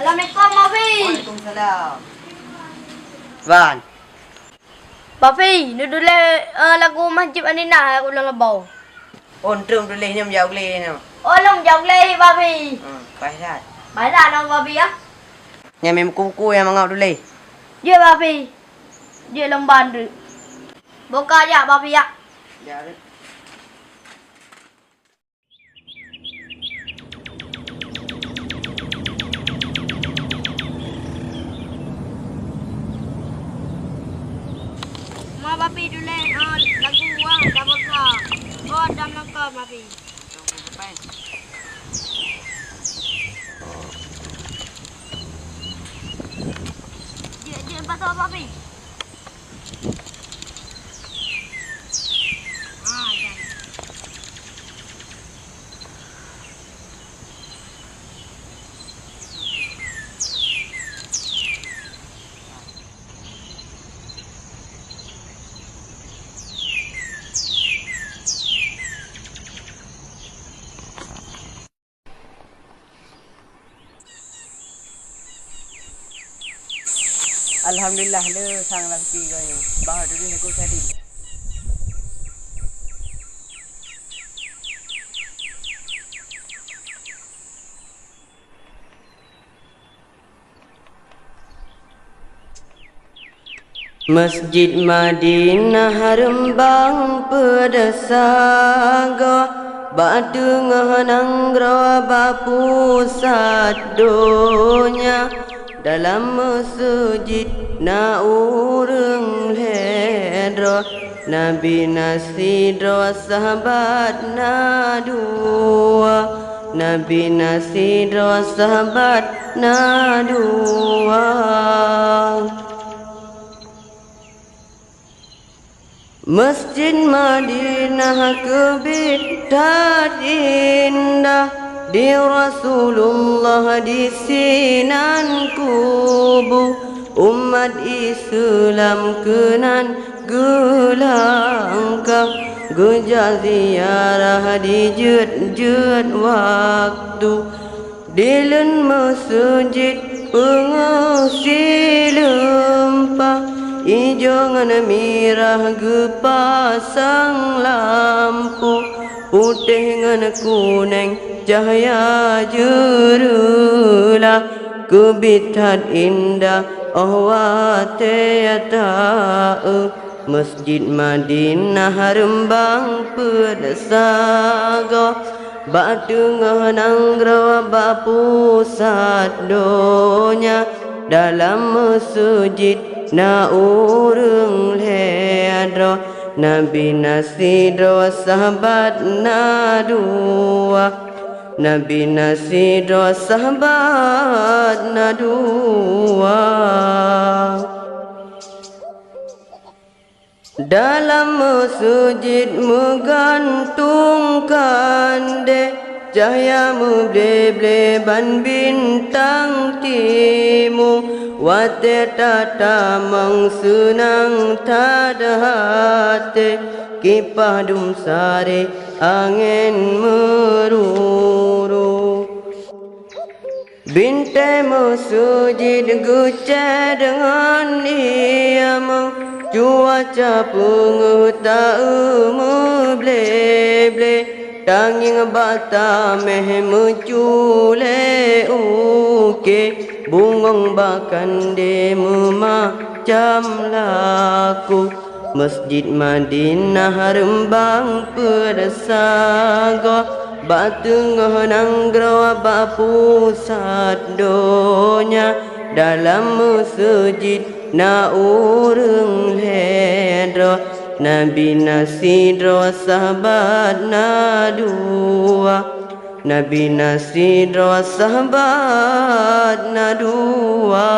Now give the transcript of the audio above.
Assalamualaikum, Bafi. Waalaikumsalam. Van. Bafi, duduk lagu Masjid Anina aku ulang lebau. Ôn trương tôi lên nhầm giàu lên nào. Oh, long jauh leh, Bafi. Phải ra. Mana nama Bafi ya? Nhà mình cu em ngau tôi lên. Dia Bafi. Dia lemban tu. Buka aja Bafi ya. Dạ đấy. Ma Bafi dulu lagu dah buka. Oh, dah nangkap Bafi. Dia pasal Bafi. Dah. Alhamdulillah le sang lagi kau bahar dulu aku tadi. Masjid Madinah Rembang pedesaga batu ngehanang rawa bapusat donya dalam masjid na urang ledro Nabi nasidro sahabat na dua Nabi nasidro sahabat na dua Masjid Madinah kebidat indah di Rasulullah di sinan kubu umat Islam kenan gelangkang gejak ziarah di jut waktu dilen masjid pengasi lempah ijongan mirah gepasang lampu putih ngan kuning cahaya jerulah kebitat indah awateta Masjid Madinah Rembang pedesaga batu nganang rawa bapusat donya dalam masjid na urang ledro Nabi nasidro sahabat na dua Nabi nasidro sahabat na dua dalam masjid menggantungkan cahaya meble-bleban bintang timu wate tata mengsenang tada hati kipah dumsare angin meruru bintai masjid guca dengan niamang cuaca pengutak meble-ble tanging bata meh mencule uke bungong bakan de memacam laku Masjid Madinah Rembang pedesaga batu ngehanang grawa bapusat donya dalam masjid na urang ledro Nabi nasidro sahabat na dua Nabi nasidro sahabat na dua